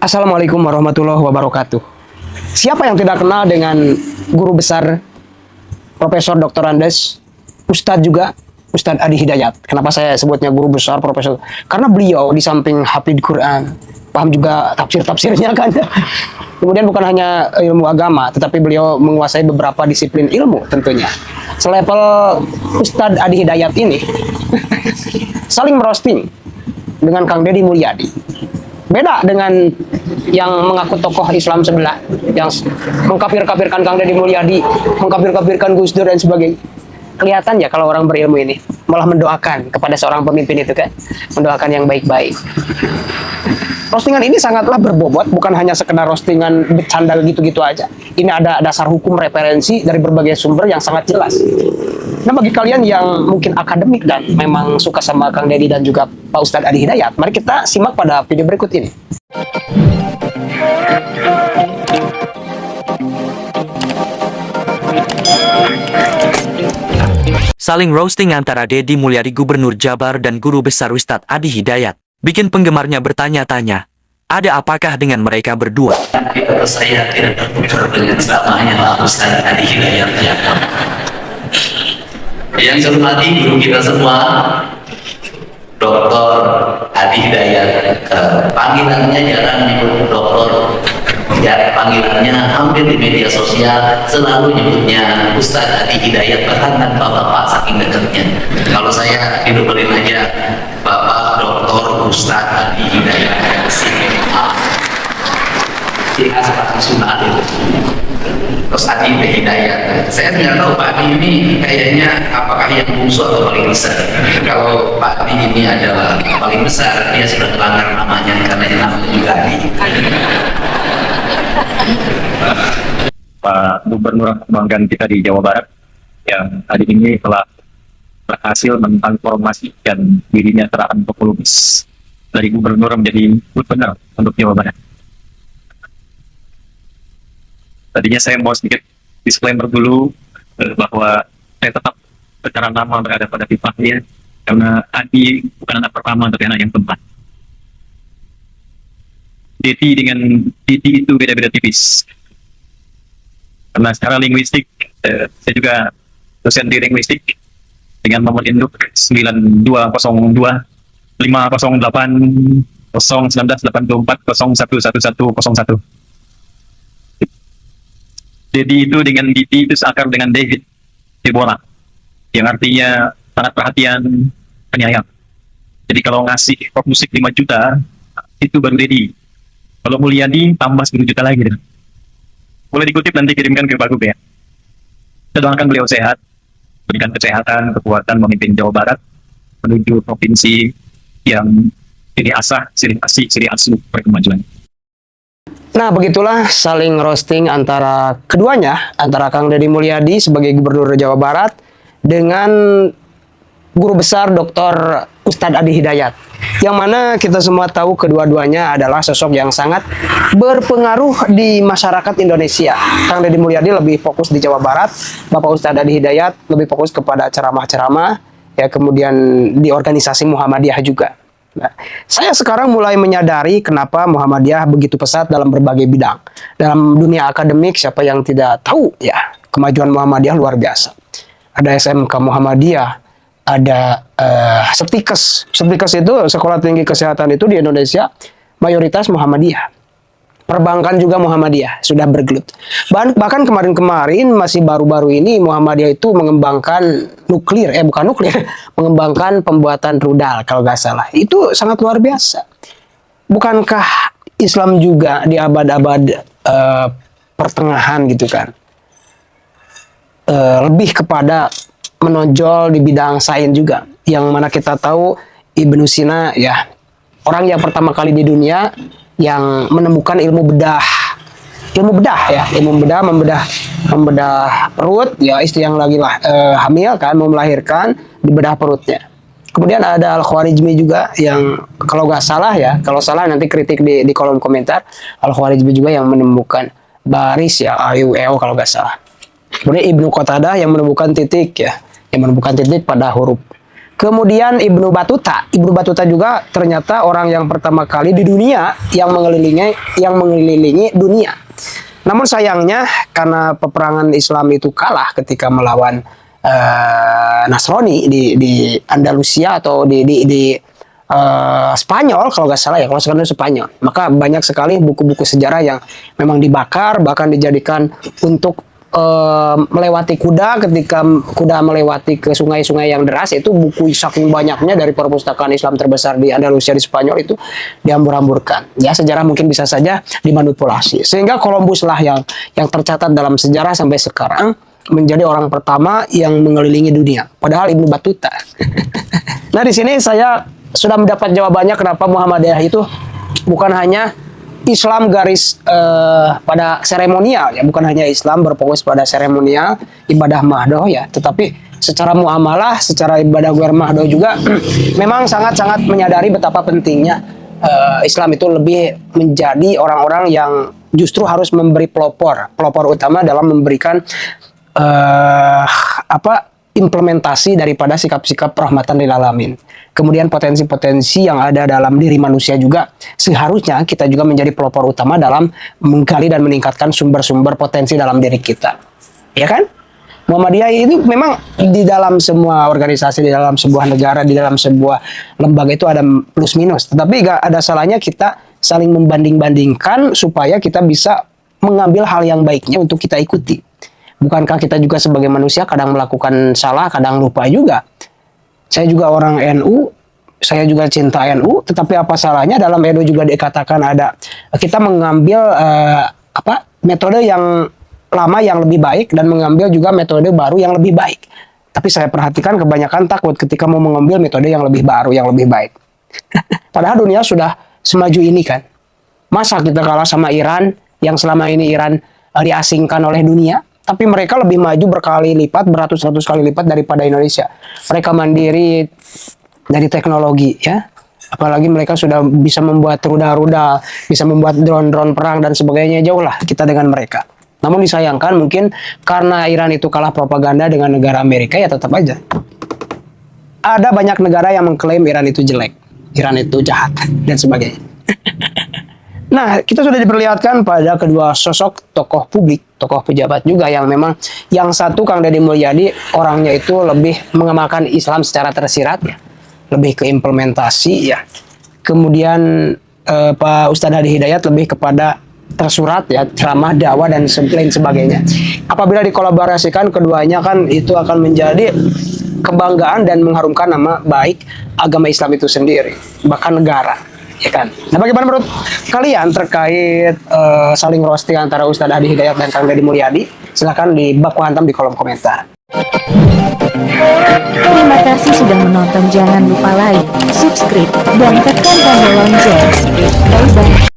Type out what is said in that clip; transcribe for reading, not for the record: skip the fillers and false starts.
Assalamualaikum warahmatullahi wabarakatuh. Siapa yang tidak kenal dengan guru besar Profesor Dr. Andes, Ustadz juga, Ustadz Adi Hidayat. Kenapa saya sebutnya guru besar Profesor? Karena beliau di samping hafid Quran, paham juga tafsir-tafsirnya kan. Kemudian bukan hanya ilmu agama, tetapi beliau menguasai beberapa disiplin ilmu tentunya. Selevel Ustadz Adi Hidayat ini saling merosting dengan Kang Deddy Mulyadi. Beda dengan yang mengaku tokoh Islam sebelah, yang mengkafir-kafirkan Kang Deddy Mulyadi, mengkafir-kafirkan Gus Dur dan sebagainya. Kelihatan ya kalau orang berilmu ini malah mendoakan kepada seorang pemimpin itu kan, mendoakan yang baik-baik. Roastingan ini sangatlah berbobot, bukan hanya sekedar roastingan bercanda gitu-gitu aja. Ini ada dasar hukum referensi dari berbagai sumber yang sangat jelas. Nah, bagi kalian yang mungkin akademik dan memang suka sama Kang Deddy dan juga Pak Ustadz Adi Hidayat, mari kita simak pada video berikut ini. Saling roasting antara Deddy Mulyadi Gubernur Jabar dan Guru Besar Ustadz Adi Hidayat bikin penggemarnya bertanya-tanya, ada apakah dengan mereka berdua? Kalau saya tidak tertukar dengan ceramahnya Pak Ustadz Adi Hidayat. Yang saya hormati guru kita semua, Dr. Adi Hidayat. Panggilannya jarang nyebut dokter, ya panggilannya hampir di media sosial selalu nyebutnya Ustadz Adi Hidayat, bahkan tanpa bapak saking dekatnya. Kalau saya didobelin aja Bapak Dr. Ustadz Adi Hidayat. Seperti sunat itu. Terus Adi Hidayat. Saya nggak tahu Pak Adi ini kayaknya apakah yang bungsu atau paling besar. Kalau Pak Adi ini adalah paling besar, dia sudah melanggar namanya karena namanya juga Adi. Pak Gubernur kebanggaan kita di Jawa Barat yang hari ini telah berhasil mentransformasikan dirinya terang populis dari gubernur menjadi gubernur untuk Jawa Barat. Tadinya saya mau sedikit disclaimer dulu bahwa saya tetap secara nama berada pada pihaknya karena Adi bukan anak pertama tapi anak yang keempat. Deddy itu beda-beda tipis. Karena secara linguistik, saya juga dosen di linguistik dengan nomor induk 9202 508 01984 011101. Jadi itu dengan Diti itu seakar dengan David Deborah, yang artinya sangat perhatian, penyayang. Jadi kalau ngasih rock musik 5 juta, itu baru Deddy. Kalau Mulyadi tambah 10 juta lagi. Boleh dikutip nanti kirimkan ke Pak Gub ya. Saya doakan beliau sehat, berikan kesehatan, kekuatan memimpin Jawa Barat menuju provinsi yang siri asah, siri asih, siri asuh berkemajuan. Nah, begitulah saling roasting antara keduanya, antara Kang Deddy Mulyadi sebagai Gubernur Jawa Barat dengan Guru Besar Dr. Ustadz Adi Hidayat. Yang mana kita semua tahu kedua-duanya adalah sosok yang sangat berpengaruh di masyarakat Indonesia. Kang Deddy Mulyadi lebih fokus di Jawa Barat, Bapak Ustadz Adi Hidayat lebih fokus kepada ceramah-ceramah, ya kemudian di organisasi Muhammadiyah juga. Nah, saya sekarang mulai menyadari kenapa Muhammadiyah begitu pesat dalam berbagai bidang. Dalam dunia akademik, siapa yang tidak tahu ya, kemajuan Muhammadiyah luar biasa. Ada SMK Muhammadiyah, ada Setikes. Setikes itu Sekolah Tinggi Kesehatan itu di Indonesia mayoritas Muhammadiyah. Perbankan juga Muhammadiyah sudah bergelut. Bahkan kemarin-kemarin masih baru-baru ini Muhammadiyah itu mengembangkan nuklir, bukan nuklir, mengembangkan pembuatan rudal kalau nggak salah. Itu sangat luar biasa. Bukankah Islam juga di abad-abad pertengahan gitu kan, lebih kepada menonjol di bidang sains juga, yang mana kita tahu Ibnu Sina ya orang yang pertama kali di dunia yang menemukan ilmu bedah membedah perut ya, istri yang lagi hamil kan, mau melahirkan, dibedah perutnya. Kemudian ada Al-Khwarizmi juga yang kalau nggak salah ya, kalau salah nanti kritik di kolom komentar. Al-Khwarizmi juga yang menemukan baris ya, AUEO kalau nggak salah. Kemudian Ibnu Qatadah yang menemukan titik ya, yang menemukan titik pada huruf Kemudian Ibnu Batuta. Ibnu Batuta juga ternyata orang yang pertama kali di dunia yang mengelilingi dunia. Namun sayangnya karena peperangan Islam itu kalah ketika melawan Nasrani di Andalusia atau di Spanyol kalau nggak salah ya, kalau sekarang itu Spanyol. Maka banyak sekali buku-buku sejarah yang memang dibakar, bahkan dijadikan untuk melewati kuda, ketika kuda melewati ke sungai-sungai yang deras. Itu buku saking banyaknya dari perpustakaan Islam terbesar di Andalusia di Spanyol itu dihambur-hamburkan. Ya, sejarah mungkin bisa saja dimanipulasi. Sehingga Columbus lah yang tercatat dalam sejarah sampai sekarang menjadi orang pertama yang mengelilingi dunia. Padahal Ibnu Batuta. Nah, di sini saya sudah mendapat jawabannya kenapa Muhammadiyah itu bukan hanya Islam garis pada seremonial ya, bukan hanya Islam berfokus pada seremonial ibadah mahdoh ya, tetapi secara muamalah, secara ibadah guer mahdoh juga memang sangat-sangat menyadari betapa pentingnya Islam itu lebih menjadi orang-orang yang justru harus memberi pelopor utama dalam memberikan implementasi daripada sikap-sikap rahmatan lil alamin. Kemudian potensi-potensi yang ada dalam diri manusia juga seharusnya kita juga menjadi pelopor utama dalam menggali dan meningkatkan sumber-sumber potensi dalam diri kita. Ya kan? Muhammadiyah itu memang di dalam semua organisasi, di dalam sebuah negara, di dalam sebuah lembaga itu ada plus minus. Tetapi gak ada salahnya kita saling membanding-bandingkan supaya kita bisa mengambil hal yang baiknya untuk kita ikuti. Bukankah kita juga sebagai manusia kadang melakukan salah, kadang lupa juga. Saya juga orang NU, saya juga cinta NU, tetapi apa salahnya dalam NU juga dikatakan ada kita mengambil metode yang lama yang lebih baik dan mengambil juga metode baru yang lebih baik. Tapi saya perhatikan kebanyakan takut ketika mau mengambil metode yang lebih baru, yang lebih baik. Padahal dunia sudah semaju ini kan. Masa kita kalah sama Iran yang selama ini Iran diasingkan oleh dunia? Tapi mereka lebih maju berkali lipat, beratus-ratus kali lipat daripada Indonesia. Mereka mandiri dari teknologi, ya. Apalagi mereka sudah bisa membuat rudal-rudal, bisa membuat drone-drone perang dan sebagainya. Jauh lah kita dengan mereka. Namun disayangkan mungkin karena Iran itu kalah propaganda dengan negara Amerika, ya tetap aja. Ada banyak negara yang mengklaim Iran itu jelek, Iran itu jahat, dan sebagainya. Nah, kita sudah diperlihatkan pada kedua sosok tokoh publik, tokoh pejabat juga yang memang yang satu Kang Deddy Mulyadi orangnya itu lebih mengamalkan Islam secara tersirat ya, lebih ke implementasi ya. Kemudian Pak Ustadz Hadi Hidayat lebih kepada tersurat ya, ceramah, dakwah dan lain sebagainya. Apabila dikolaborasikan keduanya kan itu akan menjadi kebanggaan dan mengharumkan nama baik agama Islam itu sendiri, bahkan negara. Ya kan? Nah, bagaimana menurut kalian terkait saling roasting antara Ustadz Hadi Hidayat dan Kang Deddy Mulyadi? Silahkan baku hantam di kolom komentar. Terima kasih sudah menonton. Jangan lupa like, subscribe, dan tekan tombol lonceng. Bye-bye.